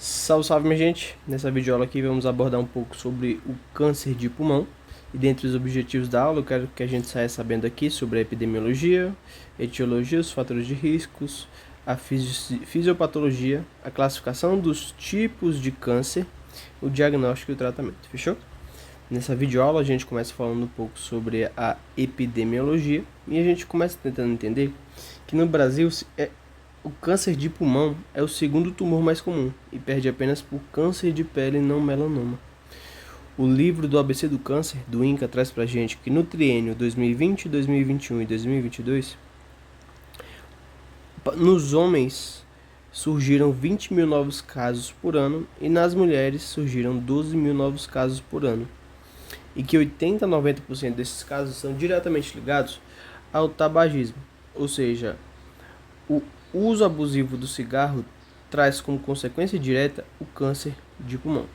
Salve, salve, minha gente! Nessa videoaula aqui vamos abordar um pouco sobre o câncer de pulmão. E dentre os objetivos da aula, eu quero que a gente saia sabendo aqui sobre a epidemiologia, etiologia, os fatores de riscos, a fisiopatologia, a classificação dos tipos de câncer, o diagnóstico e o tratamento. Fechou? Nessa videoaula a gente começa falando um pouco sobre a epidemiologia e a gente começa tentando entender que no Brasil o câncer de pulmão é o segundo tumor mais comum e perde apenas por câncer de pele não melanoma. O livro do ABC do Câncer, do INCA, traz pra gente que no triênio 2020, 2021 e 2022, nos homens surgiram 20 mil novos casos por ano e nas mulheres surgiram 12 mil novos casos por ano. E que 80 a 90% desses casos são diretamente ligados ao tabagismo, ou seja, o uso abusivo do cigarro traz como consequência direta o câncer de pulmão.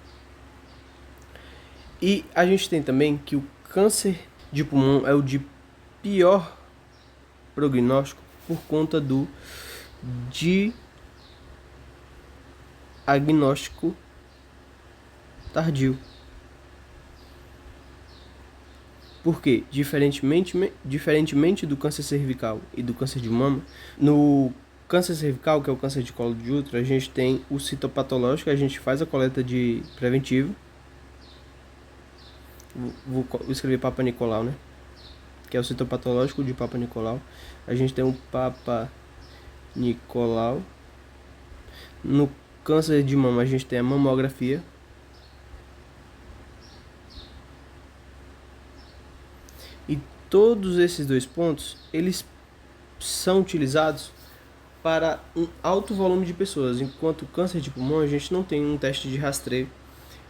E a gente tem também que o câncer de pulmão é o de pior prognóstico por conta do diagnóstico tardio. Porque, diferentemente do câncer cervical e do câncer de mama, no câncer cervical, que é o câncer de colo de útero, a gente tem o citopatológico, a gente faz a coleta de preventivo. Vou escrever Papa Nicolau, né? Que é o citopatológico de Papa Nicolau. A gente tem o Papa Nicolau. No câncer de mama, a gente tem a mamografia. E todos esses dois pontos, eles são utilizados para um alto volume de pessoas, enquanto o câncer de pulmão a gente não tem um teste de rastreio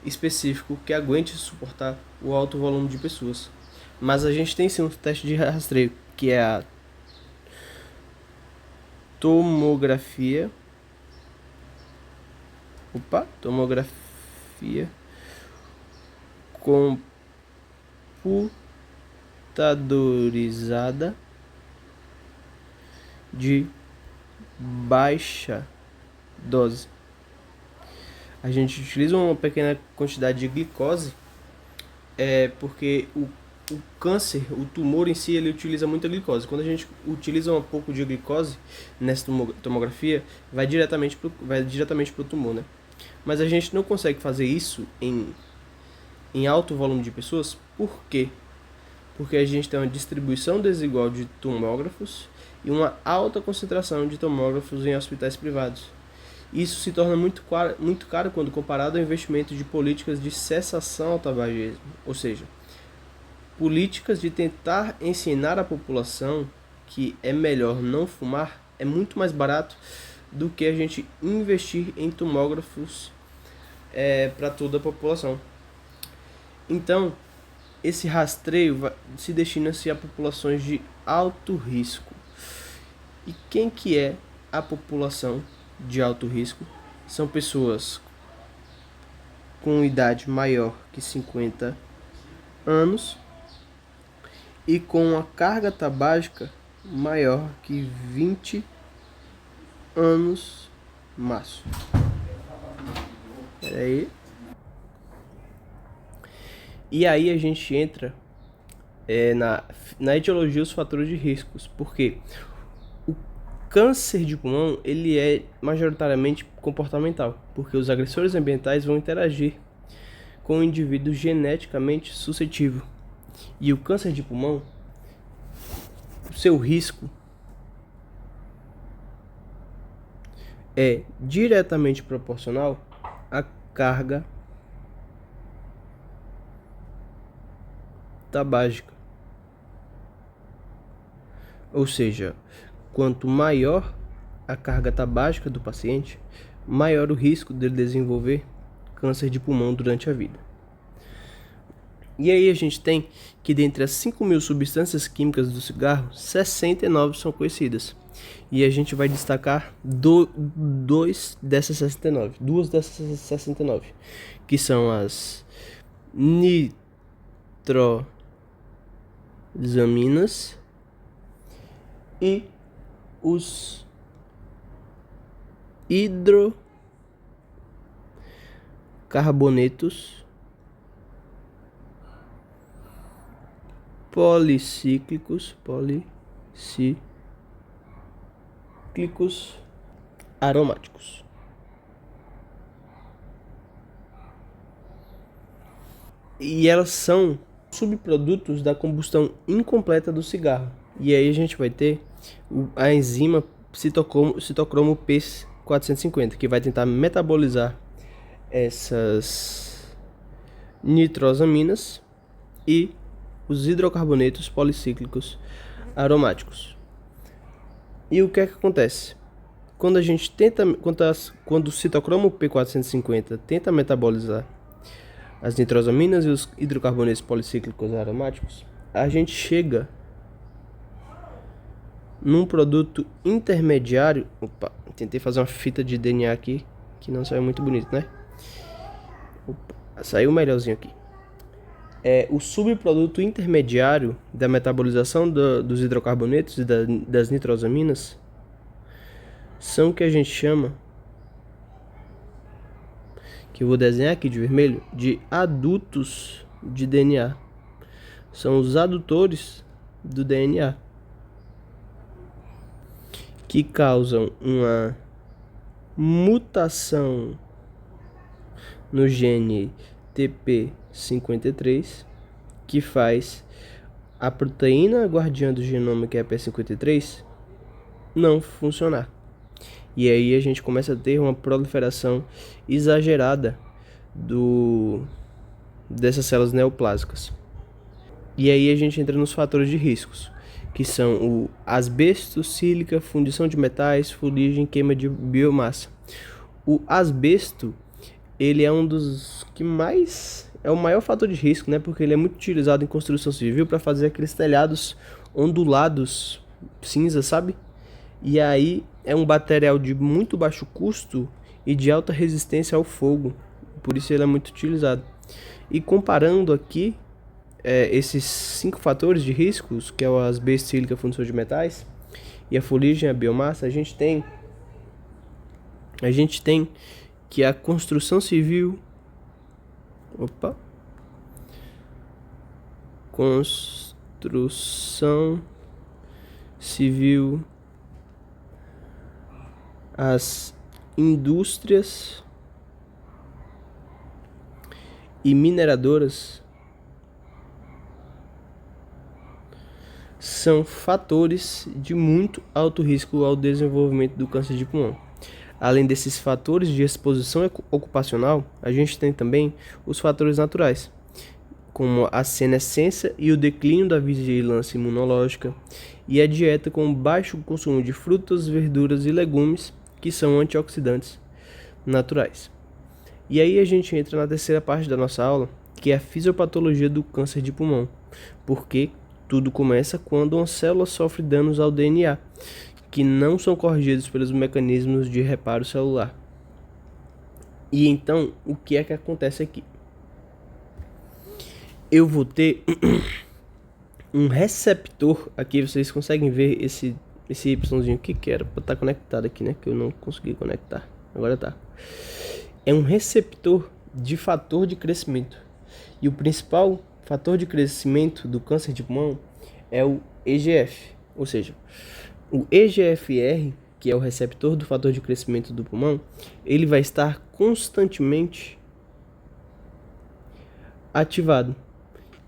específico que aguente suportar o alto volume de pessoas. Mas a gente tem sim um teste de rastreio, que é a tomografia computadorizada de baixa dose. A gente utiliza uma pequena quantidade de glicose, porque o câncer, o tumor em si, ele utiliza muita glicose. Quando a gente utiliza um pouco de glicose nessa tomografia, vai diretamente pro tumor, né? Mas a gente não consegue fazer isso em alto volume de pessoas. Por quê? Porque a gente tem uma distribuição desigual de tomógrafos e uma alta concentração de tomógrafos em hospitais privados. Isso se torna muito caro quando comparado ao investimento de políticas de cessação ao tabagismo, ou seja, políticas de tentar ensinar a população que é melhor não fumar é muito mais barato do que a gente investir em tomógrafos para toda a população. Então, esse rastreio se destina-se a populações de alto risco. E quem que é a população de alto risco? São pessoas com idade maior que 50 anos e com a carga tabágica maior que 20 anos máximo. Peraí. E aí a gente entra na etiologia dos fatores de riscos, porque o câncer de pulmão ele é majoritariamente comportamental, porque os agressores ambientais vão interagir com o indivíduo geneticamente suscetível. E o câncer de pulmão, o seu risco é diretamente proporcional à carga tabágica. Ou seja, quanto maior a carga tabágica do paciente, maior o risco dele desenvolver câncer de pulmão durante a vida. E aí a gente tem que dentre as 5 mil substâncias químicas do cigarro, 69 são conhecidas. E a gente vai destacar duas dessas 69, que são as nitrosaminas e os hidrocarbonetos policíclicos aromáticos. E elas são subprodutos da combustão incompleta do cigarro. E aí a gente vai ter a enzima citocromo P450, que vai tentar metabolizar essas nitrosaminas e os hidrocarbonetos policíclicos aromáticos. E o que é que acontece? Quando a gente tenta, quando o citocromo P450 tenta metabolizar as nitrosaminas e os hidrocarbonetos policíclicos aromáticos, a gente chega num produto intermediário. Opa, tentei fazer uma fita de DNA aqui que não saiu muito bonito, né? Opa, saiu melhorzinho aqui. O subproduto intermediário da metabolização dos hidrocarbonetos e das nitrosaminas são o que a gente chama, que eu vou desenhar aqui de vermelho, de adutos de DNA. São os adutores do DNA que causam uma mutação no gene TP53, que faz a proteína guardiã do genoma, que é a P53, não funcionar. E aí a gente começa a ter uma proliferação exagerada dessas células neoplásicas. E aí a gente entra nos fatores de riscos, que são o asbesto, sílica, fundição de metais, fuligem, queima de biomassa. O asbesto, ele é um dos que mais é o maior fator de risco, né? Porque ele é muito utilizado em construção civil para fazer aqueles telhados ondulados cinza, sabe? E aí é um material de muito baixo custo e de alta resistência ao fogo, por isso ele é muito utilizado. E comparando aqui esses 5 fatores de riscos, que é o asbesto, sílica, fundição de metais e a fuligem, a biomassa, a gente tem que a construção civil, as indústrias e mineradoras são fatores de muito alto risco ao desenvolvimento do câncer de pulmão. Além desses fatores de exposição ocupacional, a gente tem também os fatores naturais, como a senescência e o declínio da vigilância imunológica, e a dieta com baixo consumo de frutas, verduras e legumes, que são antioxidantes naturais. E aí a gente entra na terceira parte da nossa aula, que é a fisiopatologia do câncer de pulmão, porque tudo começa quando uma célula sofre danos ao DNA, que não são corrigidos pelos mecanismos de reparo celular. E então, o que é que acontece aqui? Eu vou ter um receptor, aqui vocês conseguem ver esse Yzinho aqui, que era para estar conectado aqui, né? Que eu não consegui conectar, agora tá. É um receptor de fator de crescimento. E o principal fator de crescimento do câncer de pulmão é o EGF, ou seja, o EGFR, que é o receptor do fator de crescimento do pulmão, ele vai estar constantemente ativado.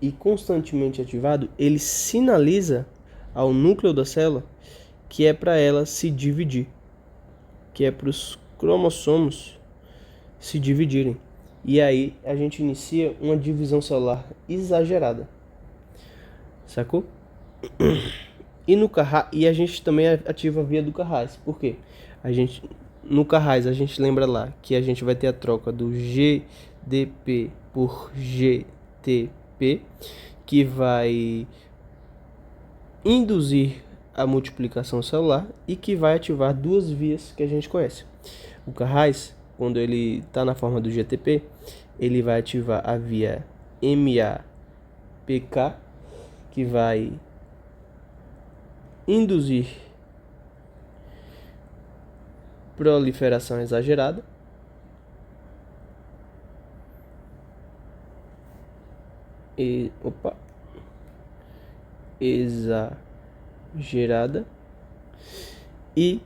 E constantemente ativado, ele sinaliza ao núcleo da célula que é para ela se dividir, que é para os cromossomos se dividirem. E aí a gente inicia uma divisão celular exagerada. Sacou? E a gente também ativa a via do Carras. Por quê? No Carras a gente lembra lá que a gente vai ter a troca do GDP por GTP, que vai induzir a multiplicação celular e que vai ativar duas vias que a gente conhece. O Carras, quando ele está na forma do GTP, ele vai ativar a via MAPK, que vai induzir proliferação exagerada, exagerada. E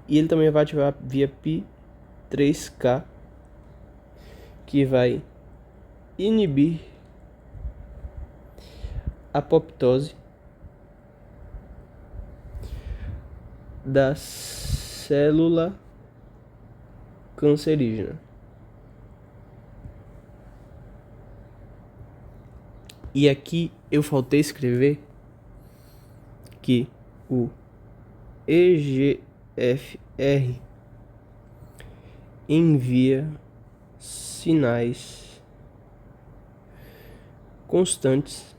ele também vai ativar via PI3K, que vai inibir a apoptose da célula cancerígena. E aqui eu faltei escrever que o EGFR envia sinais constantes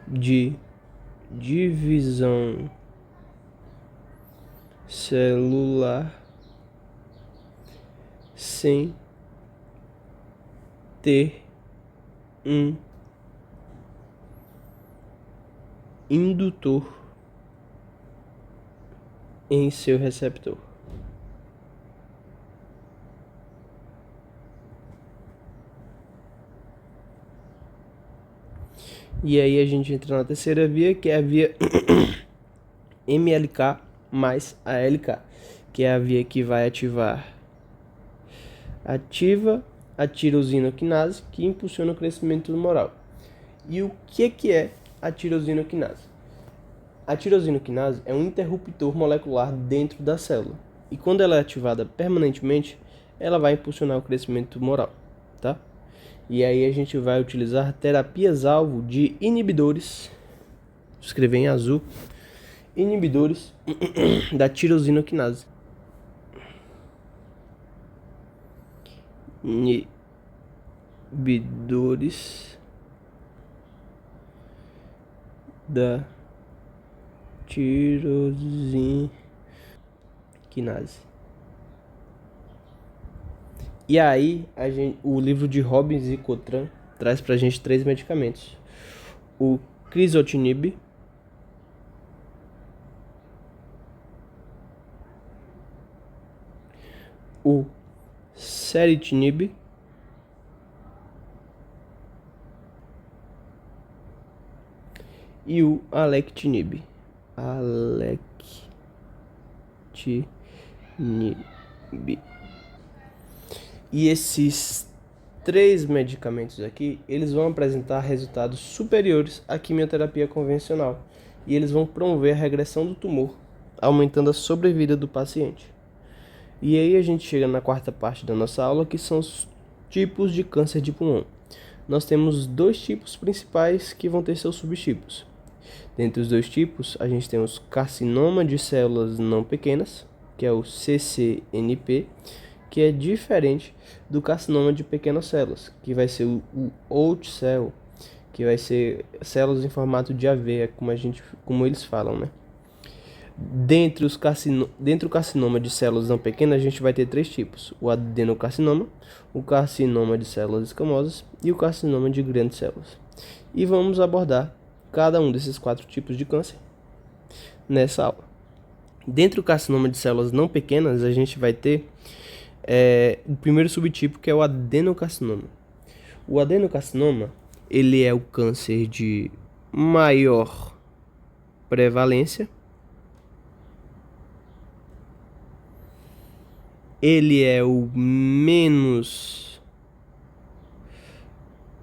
de divisão celular sem ter um indutor em seu receptor. E aí a gente entra na terceira via, que é a via MLK mais ALK, que é a via que vai ativa a tirosina quinase, que impulsiona o crescimento tumoral. E o que é a tirosina quinase? A tirosina quinase é um interruptor molecular dentro da célula. E quando ela é ativada permanentemente, ela vai impulsionar o crescimento tumoral, tá? E aí a gente vai utilizar terapias-alvo de inibidores, vou escrever em azul, inibidores da tirosina quinase. Inibidores da tirosina quinase. E aí, o livro de Robbins e Cotran traz pra gente 3 medicamentos. O crizotinib, o ceritinib e o alectinib. E esses 3 medicamentos aqui, eles vão apresentar resultados superiores à quimioterapia convencional. E eles vão promover a regressão do tumor, aumentando a sobrevida do paciente. E aí a gente chega na quarta parte da nossa aula, que são os tipos de câncer de pulmão. Nós temos 2 tipos principais que vão ter seus subtipos. Dentre os 2 tipos, a gente tem os carcinoma de células não pequenas, que é o CCNP, que é diferente do carcinoma de pequenas células, que vai ser o Holt cell, que vai ser células em formato de aveia, como eles falam, né? Dentro do carcinoma de células não pequenas, a gente vai ter 3 tipos: o adenocarcinoma, o carcinoma de células escamosas e o carcinoma de grandes células. E vamos abordar cada um desses 4 tipos de câncer nessa aula. Dentro do carcinoma de células não pequenas, a gente vai ter o primeiro subtipo, que é o adenocarcinoma. O adenocarcinoma, ele é o câncer de maior prevalência. Ele é o menos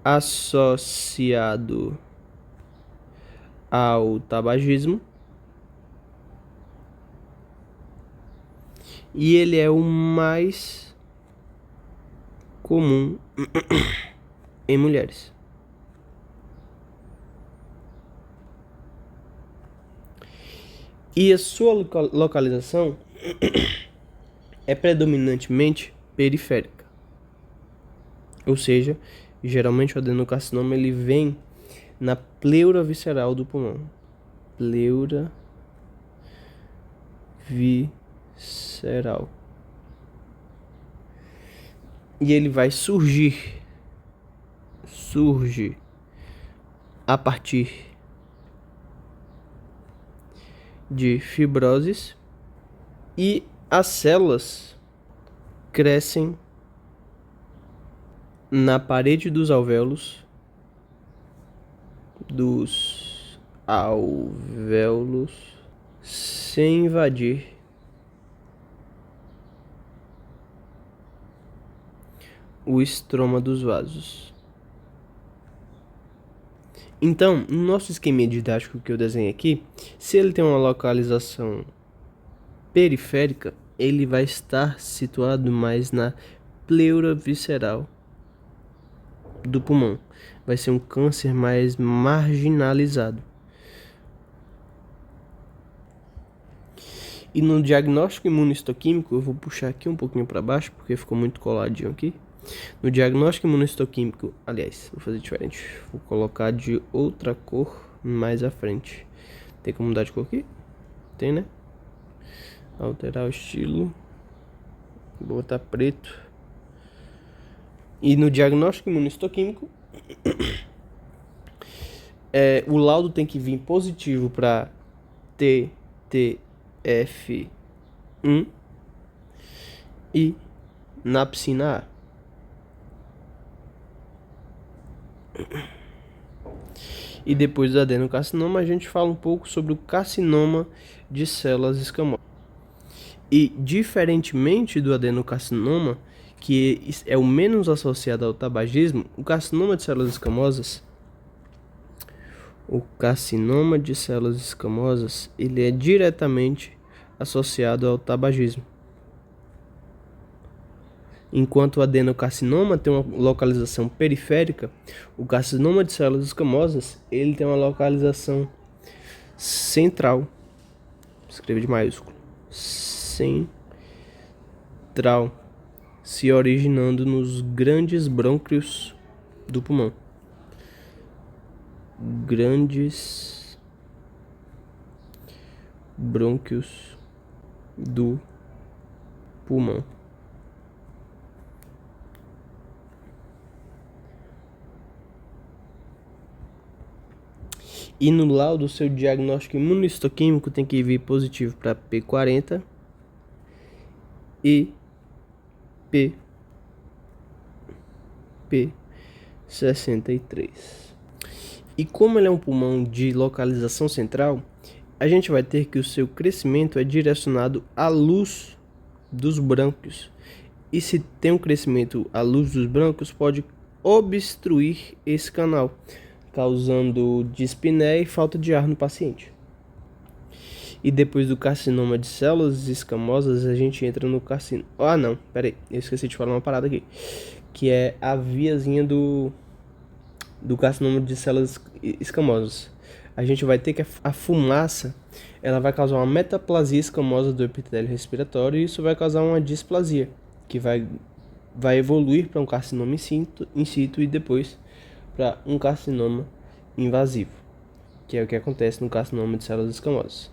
associado ao tabagismo. E ele é o mais comum em mulheres. E a sua localização é predominantemente periférica. Ou seja, geralmente o adenocarcinoma ele vem na pleura visceral do pulmão. Pleura visceral. E ele vai surge a partir de fibroses, e as células crescem na parede dos alvéolos, sem invadir o estroma dos vasos. Então, no nosso esquema didático que eu desenhei aqui, se ele tem uma localização periférica, ele vai estar situado mais na pleura visceral do pulmão. Vai ser um câncer mais marginalizado. E no diagnóstico imunohistoquímico, eu vou puxar aqui um pouquinho para baixo, porque ficou muito coladinho aqui. No diagnóstico imunohistoquímico, aliás, vou fazer diferente. Vou colocar de outra cor mais à frente. Tem como mudar de cor aqui? Tem, né? Alterar o estilo. Vou botar preto. E no diagnóstico imunohistoquímico, o laudo tem que vir positivo para TTF1 e napsina A. E depois do adenocarcinoma, a gente fala um pouco sobre o carcinoma de células escamosas. E diferentemente do adenocarcinoma, que é o menos associado ao tabagismo, o carcinoma de células escamosas, ele é diretamente associado ao tabagismo. Enquanto o adenocarcinoma tem uma localização periférica, o carcinoma de células escamosas, ele tem uma localização central. Escreva de maiúsculo. Central, se originando nos grandes brônquios do pulmão. Grandes brônquios do pulmão. E no laudo, seu diagnóstico imunohistoquímico tem que vir positivo para P40 e P63. E como ele é um pulmão de localização central, a gente vai ter que o seu crescimento é direcionado à luz dos brânquios. E se tem um crescimento à luz dos brânquios, pode obstruir esse canal, causando dispneia e falta de ar no paciente. E depois do carcinoma de células escamosas, a gente entra no carcinoma... eu esqueci de falar uma parada aqui. Que é a viazinha do carcinoma de células escamosas. A gente vai ter que a fumaça, ela vai causar uma metaplasia escamosa do epitélio respiratório, e isso vai causar uma displasia, que vai evoluir para um carcinoma in situ e depois para um carcinoma invasivo, que é o que acontece no carcinoma de células escamosas.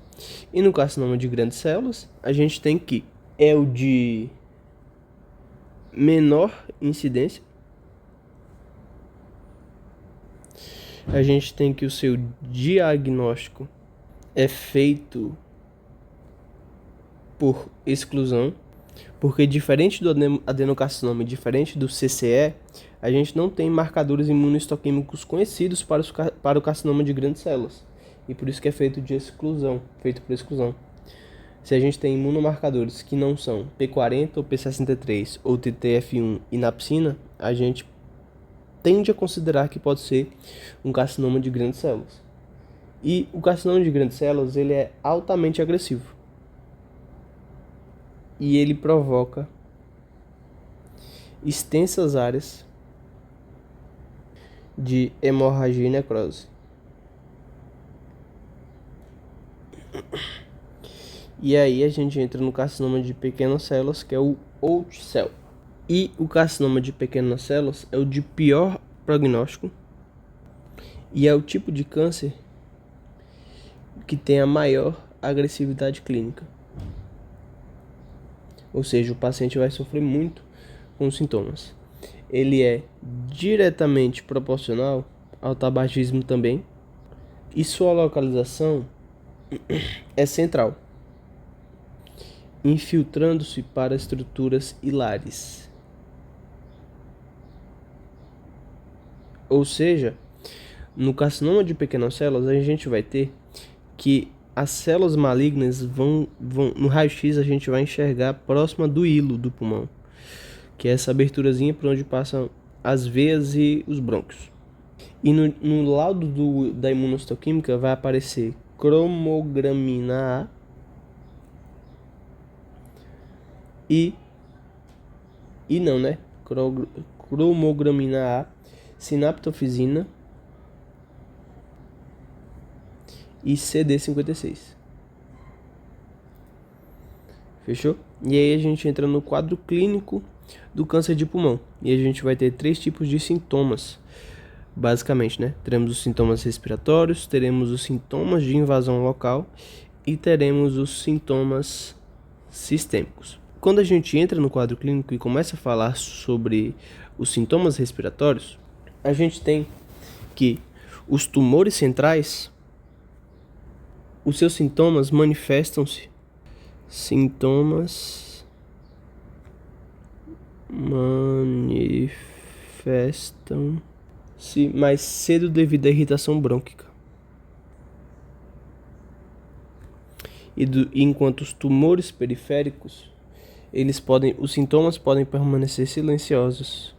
E no carcinoma de grandes células, a gente tem que é o de menor incidência. A gente tem que o seu diagnóstico é feito por exclusão, porque diferente do adenocarcinoma e diferente do CCE, a gente não tem marcadores imunohistoquímicos conhecidos para o carcinoma de grandes células. E por isso que é feito por exclusão. Se a gente tem imunomarcadores que não são P40 ou P63 ou TTF1 e napsina, a gente tende a considerar que pode ser um carcinoma de grandes células. E o carcinoma de grandes células, ele é altamente agressivo. E ele provoca extensas áreas de hemorragia e necrose. E aí a gente entra no carcinoma de pequenas células, que é o Hutchinson. E o carcinoma de pequenas células é o de pior prognóstico e é o tipo de câncer que tem a maior agressividade clínica. Ou seja, o paciente vai sofrer muito com os sintomas. Ele é diretamente proporcional ao tabagismo também, e sua localização é central, infiltrando-se para estruturas hilares. Ou seja, no carcinoma de pequenas células, a gente vai ter que as células malignas vão no raio-x a gente vai enxergar próxima do hilo do pulmão, que é essa aberturazinha por onde passam as veias e os brônquios. E no laudo da imunohistoquímica vai aparecer cromogramina A e não, né? Cromogramina A, sinaptofisina e CD56. Fechou? E aí a gente entra no quadro clínico do câncer de pulmão. E a gente vai ter 3 tipos de sintomas, basicamente, né? Teremos os sintomas respiratórios, teremos os sintomas de invasão local e teremos os sintomas sistêmicos. Quando a gente entra no quadro clínico e começa a falar sobre os sintomas respiratórios, a gente tem que os tumores centrais, os seus sintomas manifestam-se mais cedo devido à irritação brônquica. Enquanto os tumores periféricos, os sintomas podem permanecer silenciosos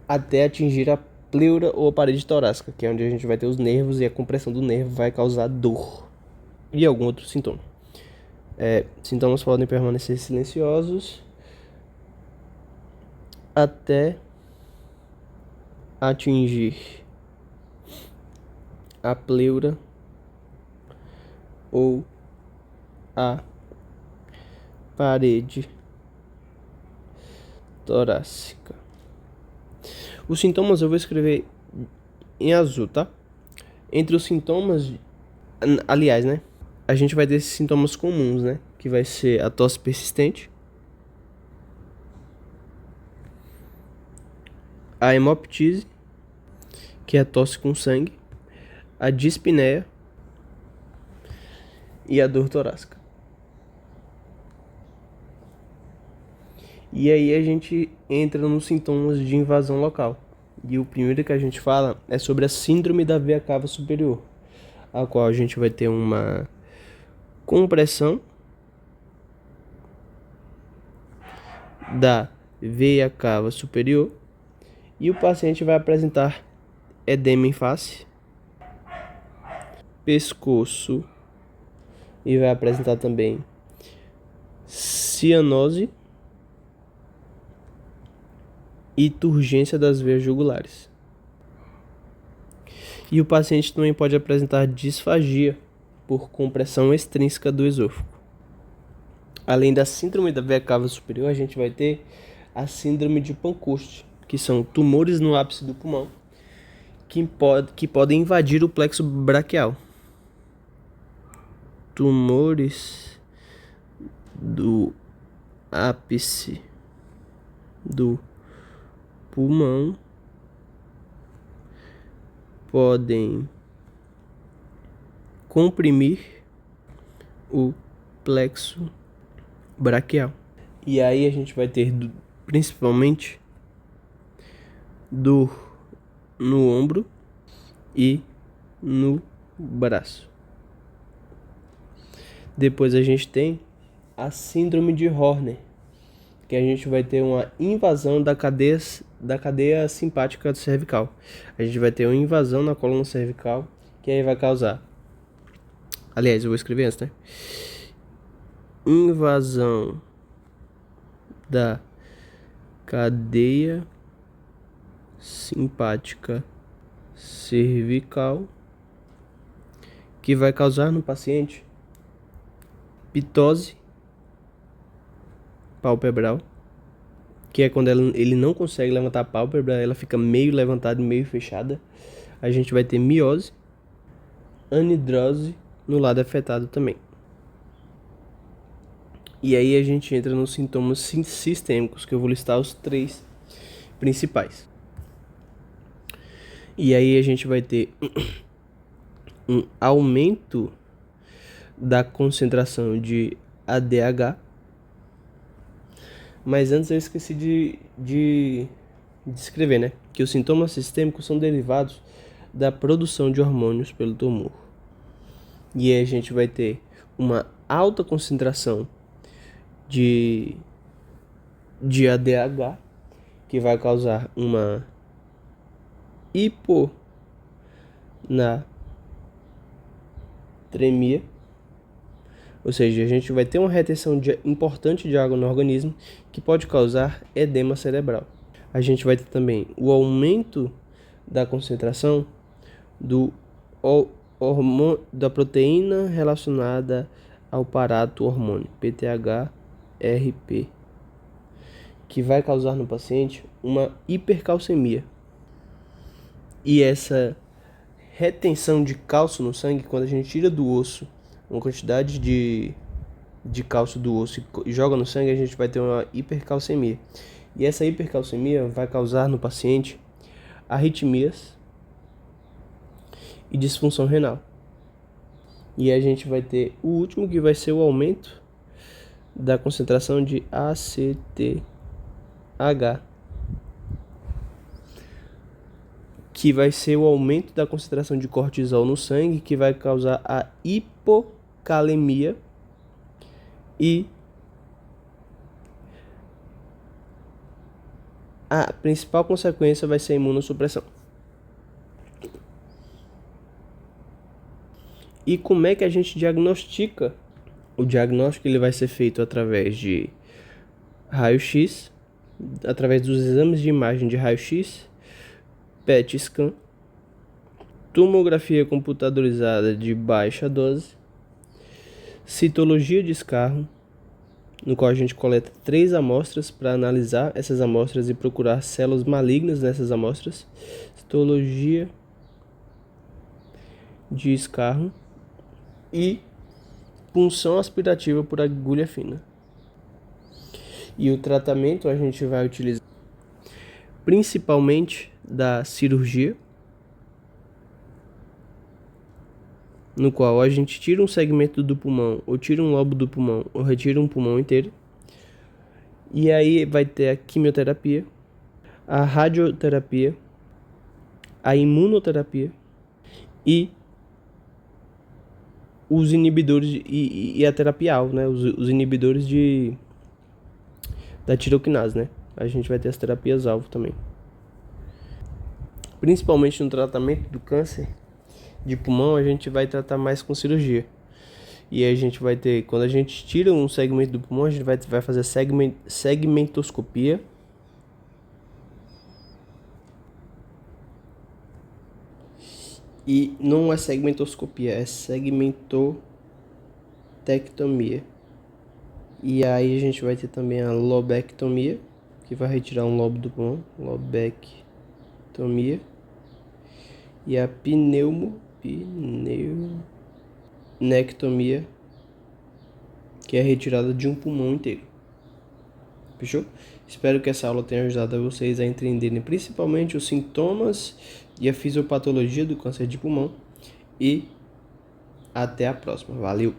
até atingir a pleura ou a parede torácica, que é onde a gente vai ter os nervos e a compressão do nervo vai causar dor e algum outro sintoma. Sintomas podem permanecer silenciosos até atingir a pleura ou a parede torácica. Os sintomas eu vou escrever em azul, tá? Entre os sintomas, aliás, né? A gente vai ter esses sintomas comuns, né? Que vai ser a tosse persistente, a hemoptise, que é a tosse com sangue, a dispneia e a dor torácica. E aí a gente entra nos sintomas de invasão local. E o primeiro que a gente fala é sobre a síndrome da veia cava superior, a qual a gente vai ter uma compressão da veia cava superior e o paciente vai apresentar edema em face, pescoço e vai apresentar também cianose e turgência das veias jugulares. E o paciente também pode apresentar disfagia por compressão extrínseca do esôfago. Além da síndrome da veia cava superior, a gente vai ter a síndrome de Pancoast, que são tumores no ápice do pulmão que podem invadir o plexo braquial. Tumores do ápice do pulmão podem comprimir o plexo braquial. E aí a gente vai ter principalmente dor no ombro e no braço. Depois a gente tem a síndrome de Horner, que a gente vai ter uma invasão da cadeia simpática cervical. A gente vai ter uma invasão na coluna cervical, que aí vai causar... Aliás, eu vou escrever antes, né? Invasão da cadeia simpática cervical, que vai causar no paciente pitose palpebral, que é quando ele não consegue levantar a pálpebra, ela fica meio levantada e meio fechada. A gente vai ter miose, anidrose no lado afetado também. E aí a gente entra nos sintomas sistêmicos, que eu vou listar os 3 principais. E aí a gente vai ter um aumento da concentração de ADH. Mas antes eu esqueci de descrever, né, que os sintomas sistêmicos são derivados da produção de hormônios pelo tumor. E aí a gente vai ter uma alta concentração de ADH, que vai causar uma hiponatremia, ou seja, a gente vai ter uma retenção importante de água no organismo, que pode causar edema cerebral. A gente vai ter também o aumento da concentração do hormônio, da proteína relacionada ao parato hormônio, PTHRP, que vai causar no paciente uma hipercalcemia. E essa retenção de cálcio no sangue, quando a gente tira do osso uma quantidade de cálcio do osso e joga no sangue, a gente vai ter uma hipercalcemia. E essa hipercalcemia vai causar no paciente arritmias e disfunção renal. E a gente vai ter o último, que vai ser o aumento da concentração de ACTH, que vai ser o aumento da concentração de cortisol no sangue, que vai causar a hipocalemia e a principal consequência vai ser a imunossupressão. E como é que a gente diagnostica? O diagnóstico ele vai ser feito através de raio-x, através dos exames de imagem de raio-x, PET scan, tomografia computadorizada de baixa dose, citologia de escarro, no qual a gente coleta 3 amostras para analisar essas amostras e procurar células malignas nessas amostras, citologia de escarro e punção aspirativa por agulha fina. E o tratamento a gente vai utilizar principalmente da cirurgia, no qual a gente tira um segmento do pulmão, ou tira um lobo do pulmão, ou retira um pulmão inteiro. E aí vai ter a quimioterapia, a radioterapia, a imunoterapia e os inibidores e a terapia alvo, né? Os inibidores da tiroquinase, né? A gente vai ter as terapias alvo também. Principalmente no tratamento do câncer de pulmão, a gente vai tratar mais com cirurgia. E aí a gente vai ter, quando a gente tira um segmento do pulmão, a gente vai fazer segmentoscopia. E não é segmentoscopia, é segmentotectomia. E aí a gente vai ter também a lobectomia, que vai retirar um lobo do pulmão, lobectomia. E a pneumonectomia, que é a retirada de um pulmão inteiro. Fechou? Espero que essa aula tenha ajudado vocês a entenderem principalmente os sintomas e a fisiopatologia do câncer de pulmão. E até a próxima. Valeu!